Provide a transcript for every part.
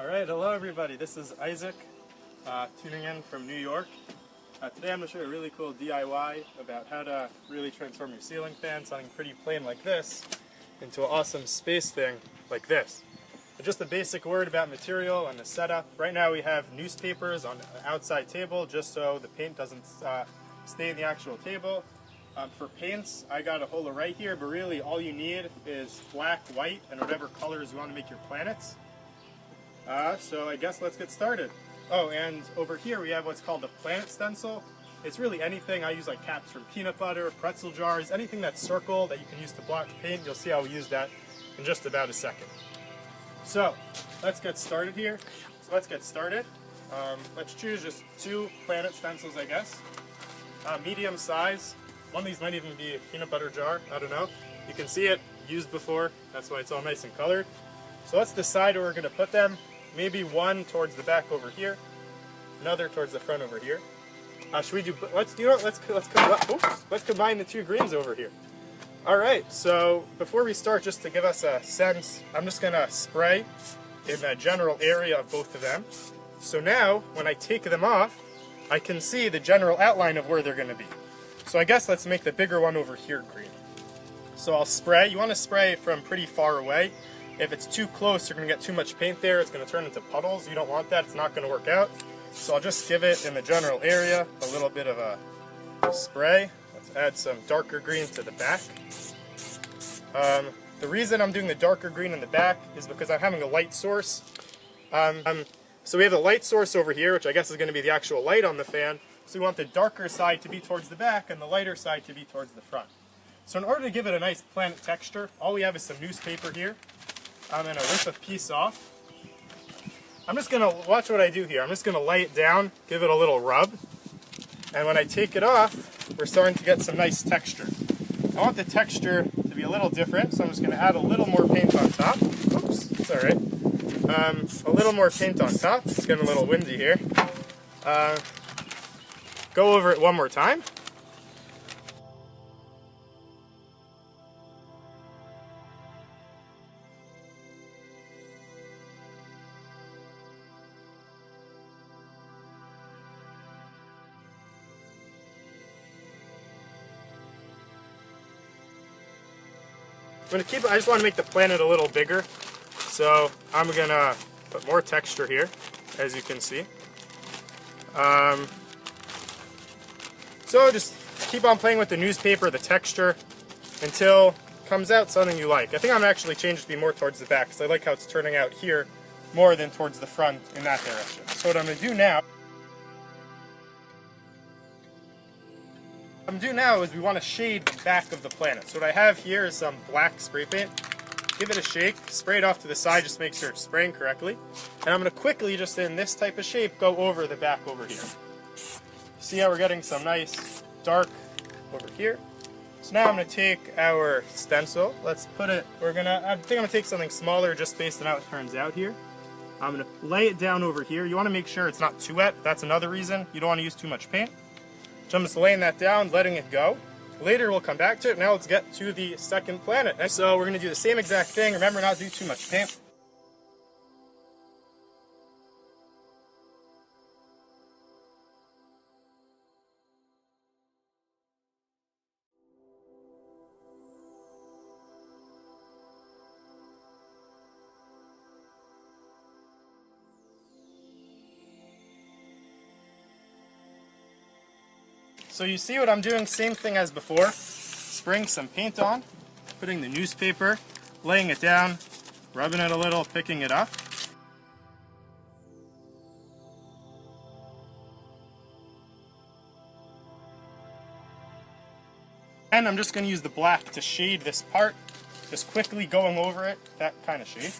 Alright, hello everybody, this is Isaac, tuning in from New York. Today I'm going to show you a really cool DIY about how to really transform your ceiling fan, something pretty plain like this, into an awesome space thing like this. But just a basic word about material and the setup. Right now we have newspapers on the outside table just so the paint doesn't stay in the actual table. For paints, I got a holder right here, but really all you need is black, white, and whatever colors you want to make your planets. So I guess let's get started. Oh, and over here we have what's called a planet stencil. It's really anything. I use like caps from peanut butter, pretzel jars, anything that's circle that you can use to block paint. You'll see how we use that in just about a second. So let's get started here. Let's choose just 2 planet stencils, I guess. Medium size. One of these might even be a peanut butter jar. I don't know. You can see it used before. That's why it's all nice and colored. So let's decide where we're going to put them. Maybe one towards the back over here, another towards the front over here. Should we do? Let's combine the 2 greens over here. All right. So before we start, just to give us a sense, I'm just going to spray in the general area of both of them. So now, when I take them off, I can see the general outline of where they're going to be. So I guess let's make the bigger one over here green. So I'll spray. You want to spray from pretty far away. If it's too close, you're going to get too much paint there. It's going to turn into puddles. You don't want that. It's not going to work out. So I'll just give it in the general area a little bit of a spray. Let's add some darker green to the back. The reason I'm doing the darker green in the back is because I'm having a light source. So we have the light source over here, which I guess is going to be the actual light on the fan. So we want the darker side to be towards the back and the lighter side to be towards the front. So in order to give it a nice planet texture, all we have is some newspaper here. I'm going to rip a piece off. I'm just going to, watch what I do here. I'm just going to lay it down, give it a little rub. And when I take it off, we're starting to get some nice texture. I want the texture to be a little different, so I'm just going to add a little more paint on top. Oops, it's alright. A little more paint on top. It's getting a little windy here. Go over it one more time. I just want to make the planet a little bigger, so I'm going to put more texture here, as you can see. So just keep on playing with the newspaper, the texture, until it comes out something you like. I think I'm actually changed to be more towards the back, because I like how it's turning out here more than towards the front in that direction. So what I'm going to do now is we want to shade the back of the planet. So what I have here is some black spray paint. Give it a shake, spray it off to the side, just make sure it's spraying correctly. And I'm going to quickly, just in this type of shape, go over the back over here. See how we're getting some nice dark over here? So now I'm going to take our stencil. Let's put it, I think I'm going to take something smaller just based on how it turns out here. I'm going to lay it down over here. You want to make sure it's not too wet. That's another reason. You don't want to use too much paint. So I'm just laying that down, letting it go. Later we'll come back to it. Now let's get to the second planet. And so we're going to do the same exact thing. Remember, not to do too much paint. So you see what I'm doing, same thing as before. Spraying some paint on, putting the newspaper, laying it down, rubbing it a little, picking it up. And I'm just going to use the black to shade this part, just quickly going over it, that kind of shade.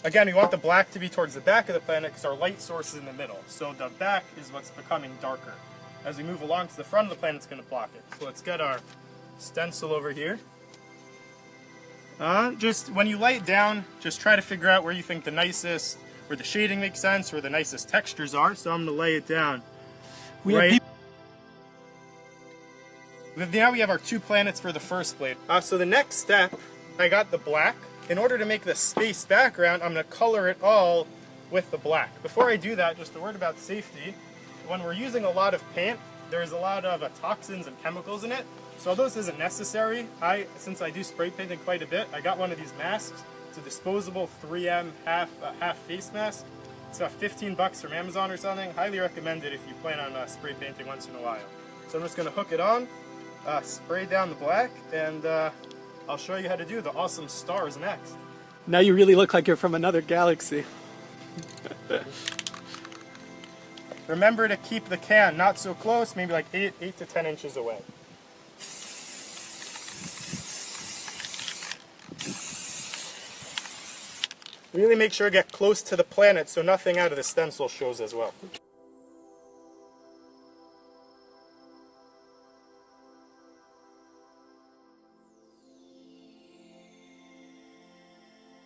Again, we want the black to be towards the back of the planet because our light source is in the middle. So the back is what's becoming darker. As we move along to the front of the planet, it's going to block it. So let's get our stencil over here. Just when you lay it down, just try to figure out where you think the nicest, where the shading makes sense, where the nicest textures are. So I'm going to lay it down right. Now we have our 2 planets for the first blade. So the next step, I got the black. in order to make the space background, I'm going to color it all with the black. Before I do that, just a word about safety. When we're using a lot of paint, there's a lot of toxins and chemicals in it. So although this isn't necessary, since I do spray painting quite a bit, I got one of these masks. It's a disposable 3M half face mask. It's about 15 bucks from Amazon or something. Highly recommend it if you plan on spray painting once in a while. So I'm just going to hook it on, spray down the black, and I'll show you how to do the awesome stars next. Now you really look like you're from another galaxy. Remember to keep the can not so close, maybe like 8 to 10 inches away. Really make sure to get close to the planet so nothing out of the stencil shows as well.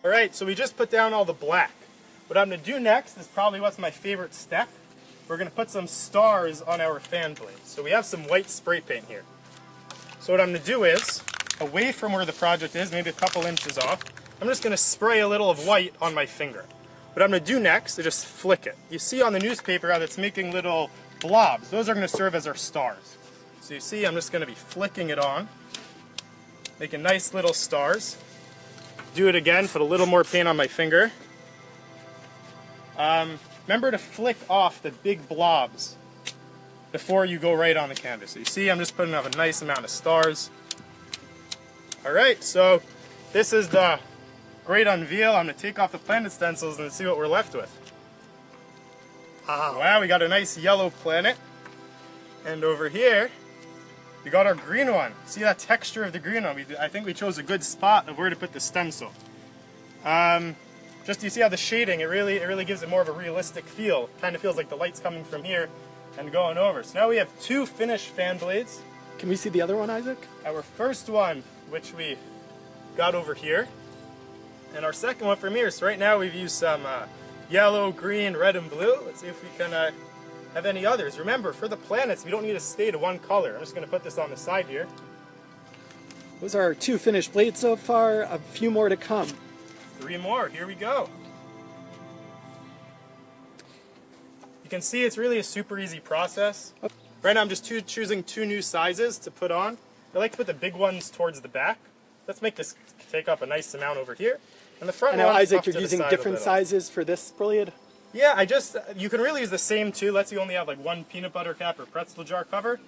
Alright, so we just put down all the black. What I'm going to do next is probably what's my favorite step. We're going to put some stars on our fan blades. So we have some white spray paint here. So what I'm going to do is, away from where the project is, maybe a couple inches off, I'm just going to spray a little of white on my finger. What I'm going to do next is just flick it. You see on the newspaper how it's making little blobs. Those are going to serve as our stars. So you see I'm just going to be flicking it on, making nice little stars. Do it again, put a little more paint on my finger. Remember to flick off the big blobs before you go right on the canvas. So you see I'm just putting up a nice amount of stars. Alright, so this is the great unveil. I'm going to take off the planet stencils and see what we're left with. Wow, we got a nice yellow planet. And over here, we got our green one. See that texture of the green one? I think we chose a good spot of where to put the stencil. Just you see how the shading, it really gives it more of a realistic feel. Kind of feels like the light's coming from here and going over. So now we have two finished fan blades. Can we see the other one, Isaac? Our first one, which we got over here, and our second one from here. So right now we've used some yellow, green, red, and blue. Let's see if we can have any others. Remember, for the planets, we don't need to stay to one color. I'm just going to put this on the side here. Those are our two finished blades so far. A few more to come. 3 more. Here we go. You can see it's really a super easy process. Right now I'm just choosing 2 new sizes to put on. I like to put the big ones towards the back. Let's make this take up a nice amount over here. And the front I know, one Isaac, off you're to the using side different a little. sizes for this blade? Yeah, you can really use the same two. Let's say you only have like one peanut butter cap or pretzel jar cover.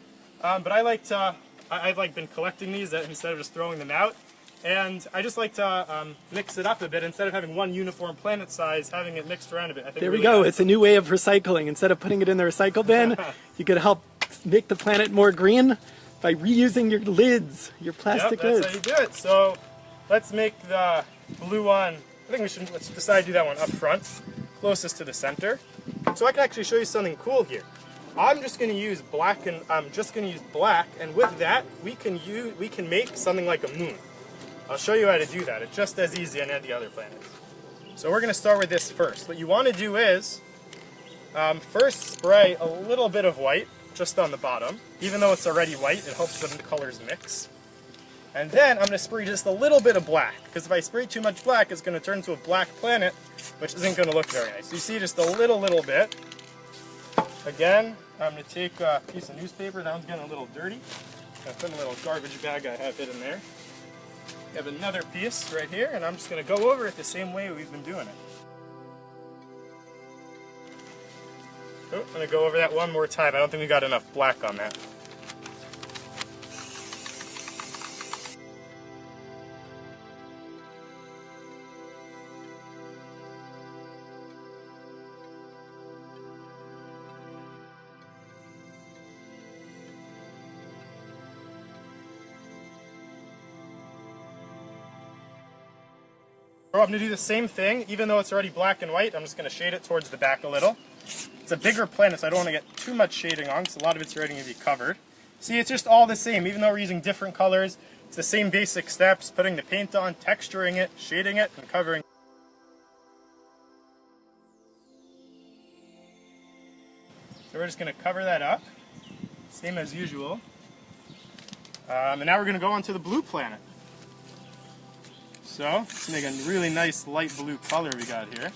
But I've been collecting these instead of just throwing them out. And I just like to mix it up a bit. Instead of having one uniform planet size, having it mixed around a bit. I think There we really go. It's a new way of recycling. Instead of putting it in the recycle bin, you could help make the planet more green by reusing your lids, your plastic lids. That's how you do it. So let's make the blue one. I think let's decide to do that one up front, closest to the center. So I can actually show you something cool here. I'm just going to use black, and with that we can make something like a moon. I'll show you how to do that. It's just as easy on any other planets. So we're going to start with this first. What you want to do is first spray a little bit of white just on the bottom. Even though it's already white, it helps the colors mix. And then I'm going to spray just a little bit of black, because if I spray too much black, it's going to turn into a black planet, which isn't going to look very nice. So you see just a little bit. Again, I'm going to take a piece of newspaper. That one's getting a little dirty. I'm going to put in a little garbage bag I have hidden there. We have another piece right here, and I'm just going to go over it the same way we've been doing it. Oh, I'm going to go over that one more time. I don't think we got enough black on that. I'm going to do the same thing, even though it's already black and white. I'm just going to shade it towards the back a little. It's a bigger planet, so I don't want to get too much shading on, because a lot of it's already going to be covered. See, it's just all the same, even though we're using different colors. It's the same basic steps, putting the paint on, texturing it, shading it, and covering. So we're just going to cover that up, same as usual. And now we're going to go on to the blue planet. So let's make a really nice light blue color we got here.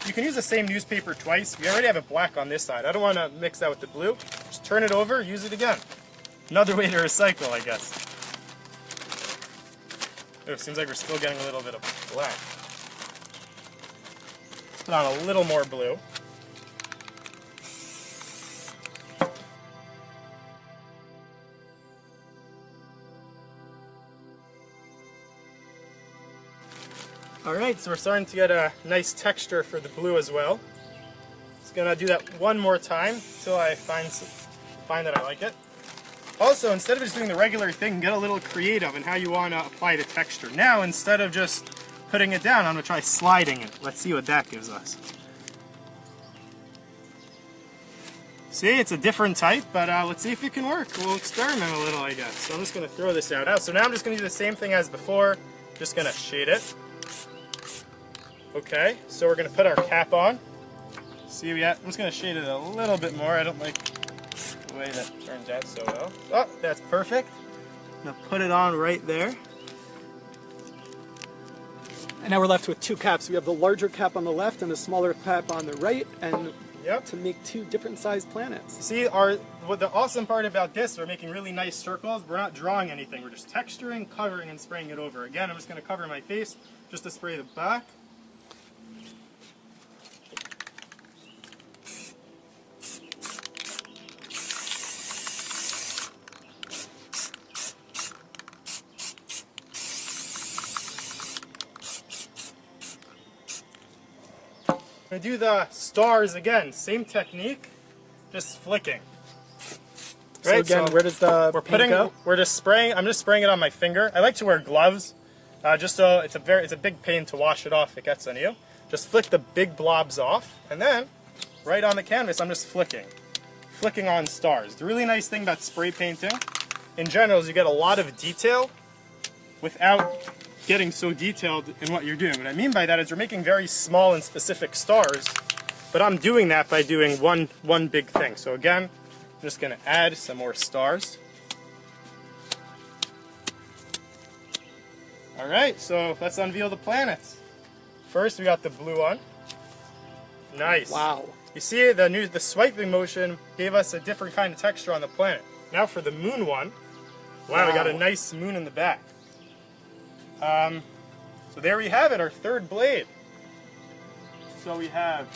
You can use the same newspaper twice. We already have it black on this side. I don't want to mix that with the blue. Just turn it over, use it again. Another way to recycle, I guess. Oh, seems like we're still getting a little bit of black. Put on a little more blue. Alright, so we're starting to get a nice texture for the blue as well. Just gonna do that one more time until I find that I like it. Also, instead of just doing the regular thing, get a little creative in how you want to apply the texture. Now, instead of just putting it down, I'm gonna try sliding it. Let's see what that gives us. See, it's a different type, but let's see if it can work. We'll experiment a little, I guess. So I'm just gonna throw this out. So now I'm just gonna do the same thing as before. Just gonna shade it. Okay, so we're going to put our cap on. See, I'm just going to shade it a little bit more. I don't like the way that turns out so well. Oh, that's perfect. I'm going to put it on right there. And now we're left with two caps. We have the larger cap on the left and the smaller cap on the right, and to make two different sized planets. See, the awesome part about this, we're making really nice circles. We're not drawing anything. We're just texturing, covering, and spraying it over. Again, I'm just going to cover my face just to spray the back. I'm going to do the stars again, same technique, just flicking. So again, where does the paint go? We're just spraying. I'm just spraying it on my finger. I like to wear gloves, just so it's a big pain to wash it off if it gets on you. Just flick the big blobs off, and then right on the canvas, I'm just flicking on stars. The really nice thing about spray painting, in general, is you get a lot of detail without getting so detailed in what you're doing. What I mean by that is you're making very small and specific stars, but I'm doing that by doing one big thing. So again, I'm just going to add some more stars. Alright, so let's unveil the planets. First we got the blue one. Nice. Wow. You see the swiping motion gave us a different kind of texture on the planet. Now for the moon one. Wow, we got a nice moon in the back. So there we have it, our third blade. So we have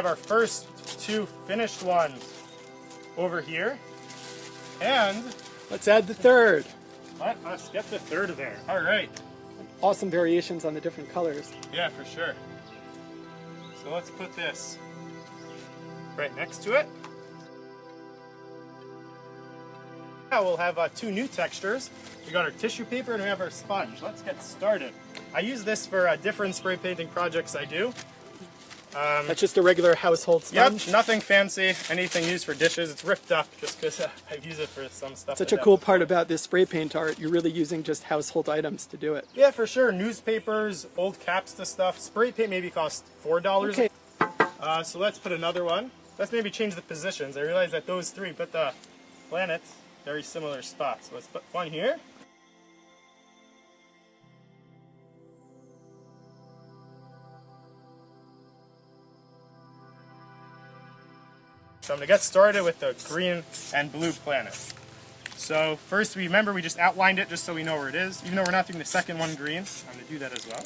our first two finished ones over here, and let's add the third. Let's get the third there. All right. Awesome variations on the different colors. Yeah, for sure. So let's put this right next to it. Now we'll have two new textures. We got our tissue paper and we have our sponge. Let's get started. I use this for different spray painting projects I do. That's just a regular household sponge? Yep, nothing fancy, anything used for dishes. It's ripped up just because I've used it for some stuff. Such a cool part about this spray paint art. You're really using just household items to do it. Yeah, for sure. Newspapers, old caps to stuff. Spray paint maybe costs $4. Okay. So let's put another one. Let's maybe change the positions. I realize that those three put the planets very similar spots. So let's put one here. So I'm going to get started with the green and blue planet. So first, we just outlined it just so we know where it is. Even though we're not doing the second one green, I'm going to do that as well.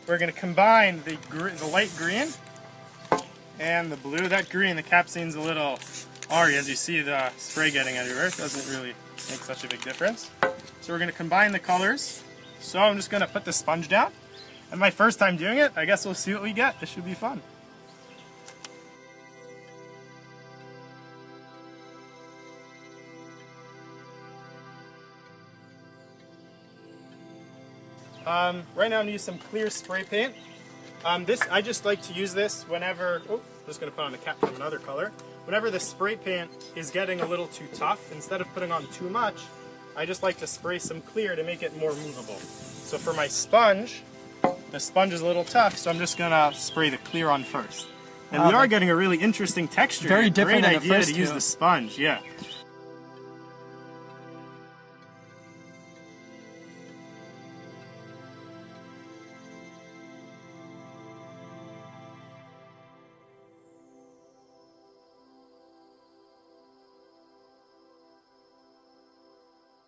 We're going to combine the light green and the blue. That green, the capsaine's a little orangey, as you see the spray getting everywhere. It doesn't really make such a big difference. So we're going to combine the colors. So I'm just going to put the sponge down. And my first time doing it, I guess we'll see what we get. This should be fun. Right now I'm going to use some clear spray paint. I just like to use this whenever, I'm just going to put on the cap from another color. Whenever the spray paint is getting a little too tough, instead of putting on too much, I just like to spray some clear to make it more movable. So for my sponge, the sponge is a little tough, so I'm just gonna spray the clear on first. And we are getting a really interesting texture. Very different than the Great idea first to use two. the sponge, yeah.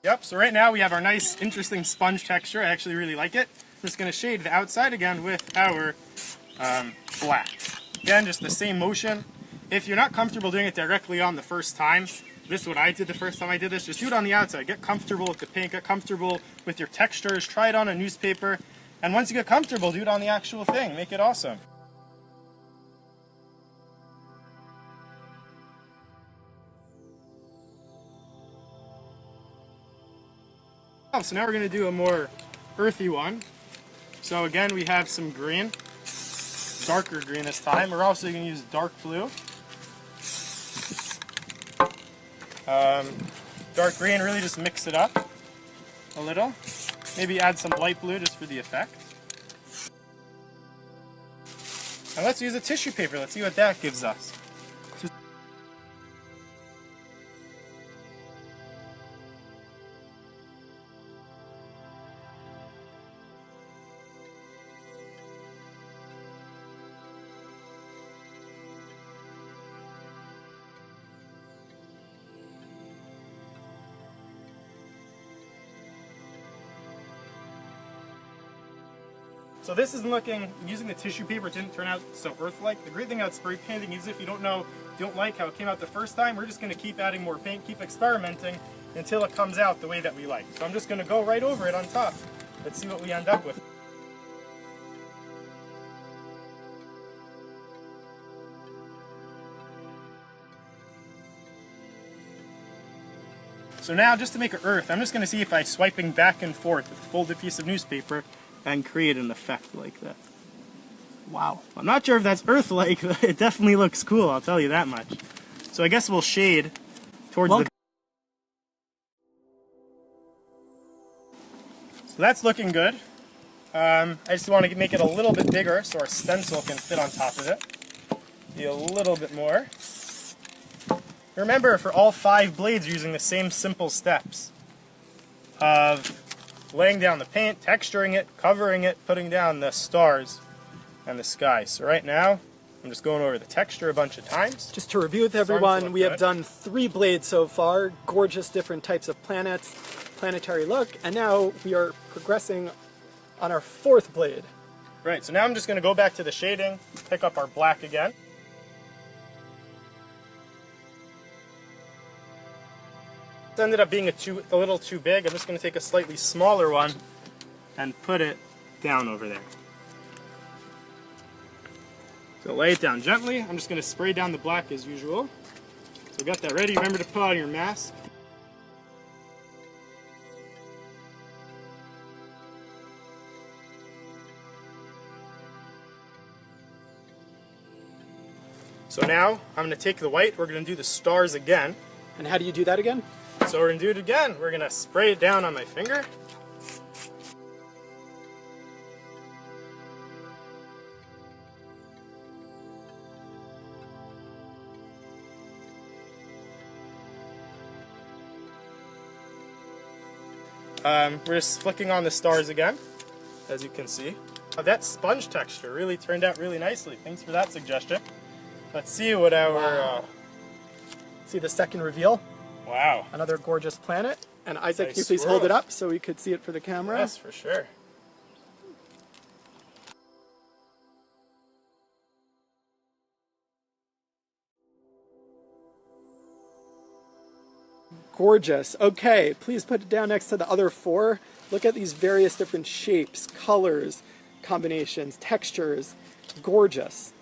Yep, so right now we have our nice, interesting sponge texture. I actually really like it. I'm just going to shade the outside again with our black. Again, just the same motion. If you're not comfortable doing it directly on the first time, this is what I did the first time I did this, just do it on the outside. Get comfortable with the paint, get comfortable with your textures, try it on a newspaper, and once you get comfortable, do it on the actual thing. Make it awesome. So now we're going to do a more earthy one. So again, we have some green, darker green this time. We're also going to use dark blue. Dark green, really just mix it up a little. Maybe add some light blue just for the effect. And let's use a tissue paper. Let's see what that gives us. So this is looking, using the tissue paper, it didn't turn out so earth-like. The great thing about spray painting is if you don't like how it came out the first time, we're just going to keep adding more paint, keep experimenting until it comes out the way that we like. So I'm just going to go right over it on top. Let's see what we end up with. So now, just to make it earth, I'm just going to see if I swiping back and forth with a folded piece of newspaper and create an effect like that. Wow. I'm not sure if that's earth-like, but it definitely looks cool, I'll tell you that much. So I guess we'll shade towards the... So that's looking good. I just want to make it a little bit bigger so our stencil can fit on top of it. Be a little bit more. Remember, for all 5 blades, you're using the same simple steps of laying down the paint, texturing it, covering it, putting down the stars and the sky. So right now, I'm just going over the texture a bunch of times. Just to review with everyone, we have done 3 blades so far, gorgeous different types of planets, planetary look, and now we are progressing on our 4th blade. Right, so now I'm just going to go back to the shading, pick up our black again. It ended up being a little too big. I'm just going to take a slightly smaller one and put it down over there. So lay it down gently. I'm just going to spray down the black as usual. So got that ready. Remember to put on your mask. So now I'm going to take the white. We're going to do the stars again. And how do you do that again? So we're going to do it again. We're going to spray it down on my finger. We're just flicking on the stars again, as you can see. That sponge texture really turned out really nicely. Thanks for that suggestion. Let's see what our... Wow. See the second reveal? Wow. Another gorgeous planet. And Isaac, Nice can you please swirl. hold it up so we could see it for the camera? Yes, for sure. Gorgeous. Okay, please put it down next to the other 4. Look at these various different shapes, colors, combinations, textures. Gorgeous.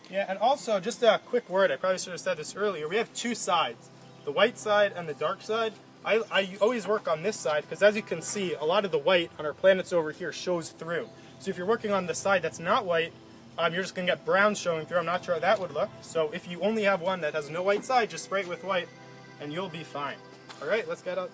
Yeah, and also, just a quick word, I probably should have said this earlier, we have 2 sides, the white side and the dark side. I always work on this side because, as you can see, a lot of the white on our planets over here shows through. So if you're working on the side that's not white, you're just going to get brown showing through. I'm not sure how that would look. So if you only have one that has no white side, just spray it with white and you'll be fine. All right, let's get out.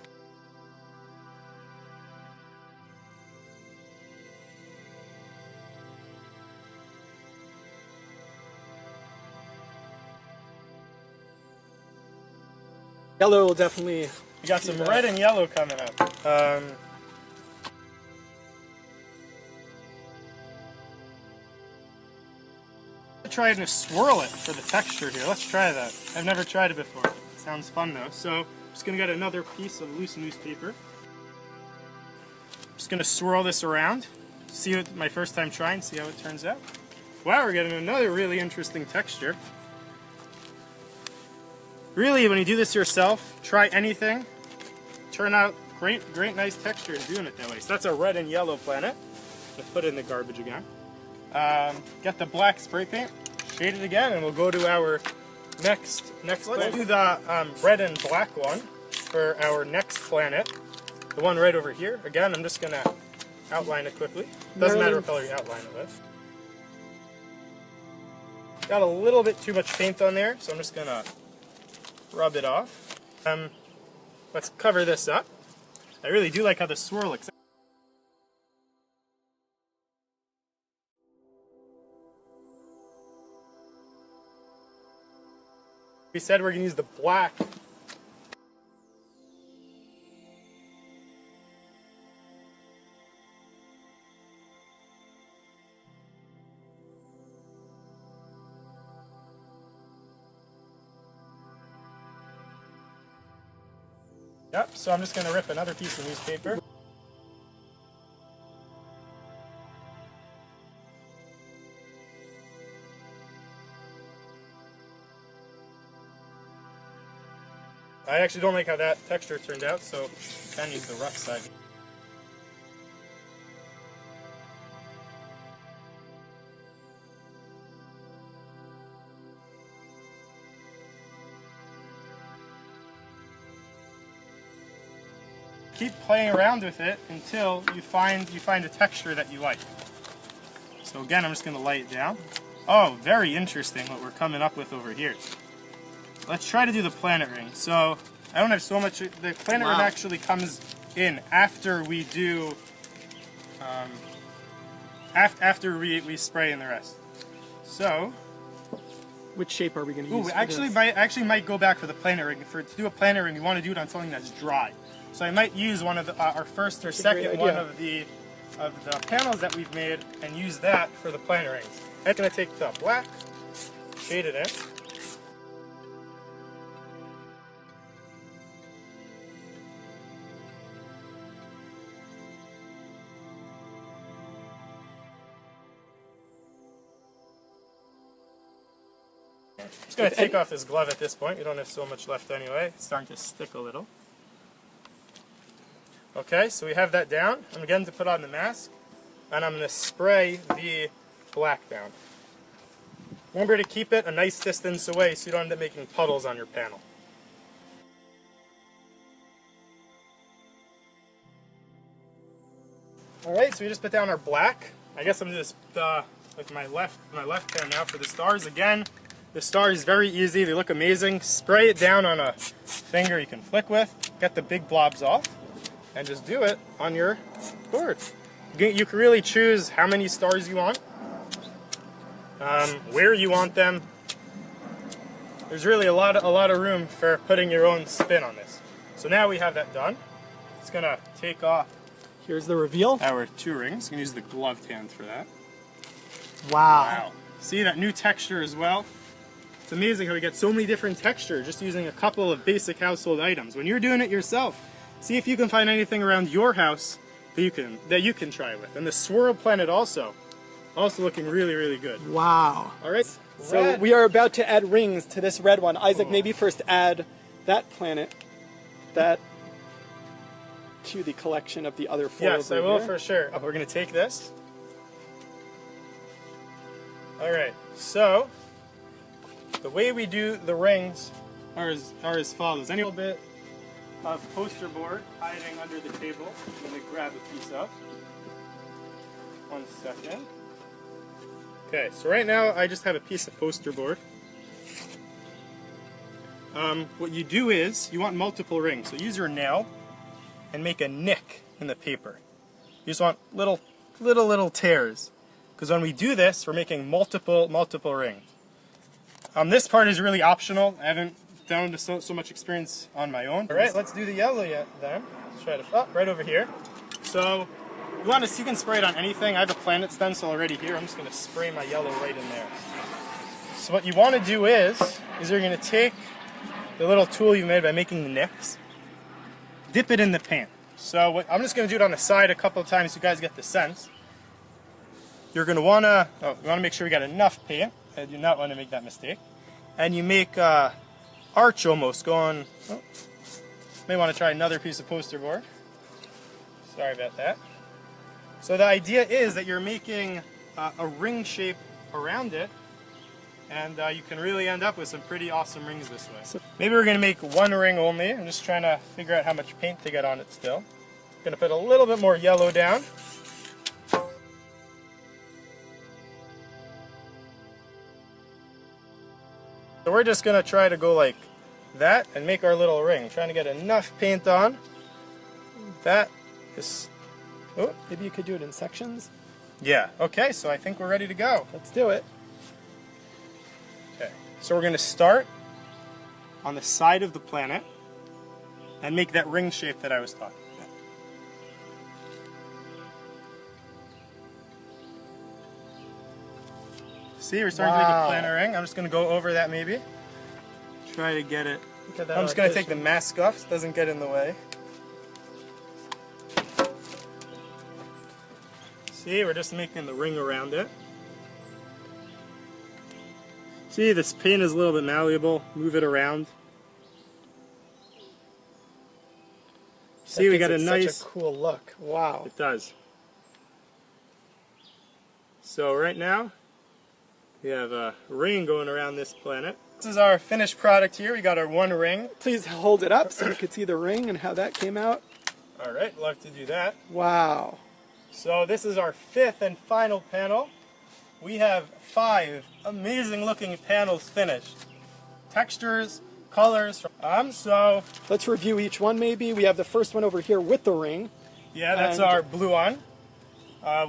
Yellow will definitely... We got some red and yellow coming up. Try to swirl it for the texture here. Let's try that. I've never tried it before. Sounds fun though. So I'm just gonna get another piece of loose newspaper. Just gonna swirl this around. See what my first time trying, see how it turns out. Wow, we're getting another really interesting texture. Really, when you do this yourself, try anything. Turn out great, nice texture in doing it that way. So that's a red and yellow planet. Let's put it in the garbage again. Get the black spray paint, shade it again, and we'll go to our next planet. Let's do the red and black one for our next planet. The one right over here. Again, I'm just going to outline it quickly. Doesn't matter what color you outline it with. Got a little bit too much paint on there, so I'm just going to rub it off. Let's cover this up. I really do like how the swirl looks. We said we're going to use the black. Yep, so I'm just going to rip another piece of newspaper. I actually don't like how that texture turned out, so I can use the rough side. Keep playing around with it until you find a texture that you like. So again, I'm just going to lay it down. Oh, very interesting what we're coming up with over here. Let's try to do the planet ring. So I don't have so much. The planet ring actually comes in after we do, after we spray in the rest. So, which shape are we going to use? Actually might go back for the planet ring. To do a planet ring, you want to do it on something that's dry. So I might use one of our first or second one of the panels that we've made and use that for the planet rings. I'm going to take the black, shade it in. I'm just going to take off this glove at this point. We don't have so much left anyway. It's starting to stick a little. Okay, so we have that down. I'm again to put on the mask, and I'm going to spray the black down. Remember to keep it a nice distance away so you don't end up making puddles on your panel. Alright, so we just put down our black. I guess I'm going to just, with my left hand now for the stars again. The stars is very easy, they look amazing. Spray it down on a finger you can flick with, get the big blobs off, and just do it on your board. You can really choose how many stars you want, where you want them. There's really a lot of room for putting your own spin on this. So now we have that done. It's gonna take off. Here's the reveal. Our 2 rings. You can use the gloved hand for that. Wow. See that new texture as well? It's amazing how we get so many different textures just using a couple of basic household items. When you're doing it yourself, see if you can find anything around your house that you can try with. And the swirl planet also looking really good. Wow. All right. So we are about to add rings to this red one. Isaac, maybe first add that planet to the collection of the other 4. Yes, I will for sure. We're going to take this. All right. So the way we do the rings are as follows. Any little bit of poster board hiding under the table. I'm going to grab a piece up. 1 second. Okay, so right now I just have a piece of poster board. What you do is, you want multiple rings. So use your nail and make a nick in the paper. You just want little tears. Because when we do this, we're making multiple rings. This part is really optional. I haven't down to so much experience on my own. All right, let's do the yellow then. Let's try to, right over here. So you can spray it on anything. I have a planet stencil already here. I'm just going to spray my yellow right in there. So what you want to do is you're going to take the little tool you made by making the nicks, dip it in the paint. So I'm just going to do it on the side a couple of times so you guys get the sense. You're going to want to make sure we got enough paint. I do not want to make that mistake. And you make arch almost going. May want to try another piece of poster board. Sorry about that. So the idea is that you're making a ring shape around it, and you can really end up with some pretty awesome rings this way. Maybe we're going to make one ring only. I'm just trying to figure out how much paint to get on it still. I'm going to put a little bit more yellow down. So we're just going to try to go like that and make our little ring. Trying to get enough paint on. That is... Oh, maybe you could do it in sections? Yeah. Okay, so I think we're ready to go. Let's do it. Okay, so we're going to start on the side of the planet and make that ring shape that I was talking about. See, we're starting to make a planet ring. I'm just going to go over that maybe. Try to get it. I'm just going to take the mask off so it doesn't get in the way. See, we're just making the ring around it. See, this paint is a little bit malleable. Move it around. See, we got a nice... Such a cool look. Wow. It does. So right now, we have a ring going around this planet. This is our finished product here. We got our one ring. Please hold it up so you can see the ring and how that came out. All right, love to do that. Wow. So this is our fifth and final panel. We have 5 amazing looking panels finished. Textures, colors. So let's review each one maybe. We have the first one over here with the ring. Yeah, that's our blue one.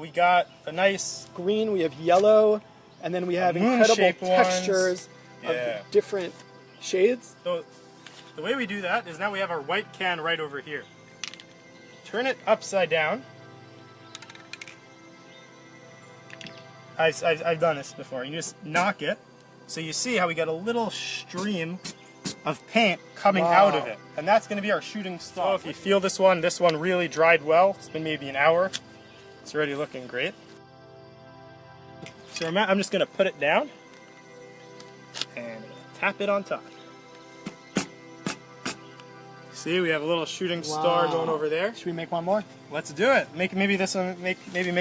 We got a nice green, we have yellow, and then we have incredible textures of different shades. So the way we do that is now we have our white can right over here. Turn it upside down. I've done this before. You just knock it, so you see how we get a little stream of paint coming out of it, and that's going to be our shooting star. So if you feel this one really dried well. It's been maybe an hour. It's already looking great. So I'm just going to put it down and tap it on top. See, we have a little shooting star going over there. Should we make one more? Let's do it. Maybe make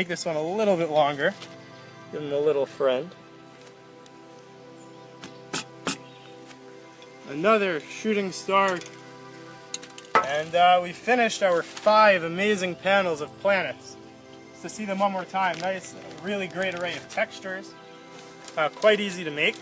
this one a little bit longer. Give him a little friend. Another shooting star. And we finished our 5 amazing panels of planets. To see them one more time, nice, really great array of textures. Quite easy to make.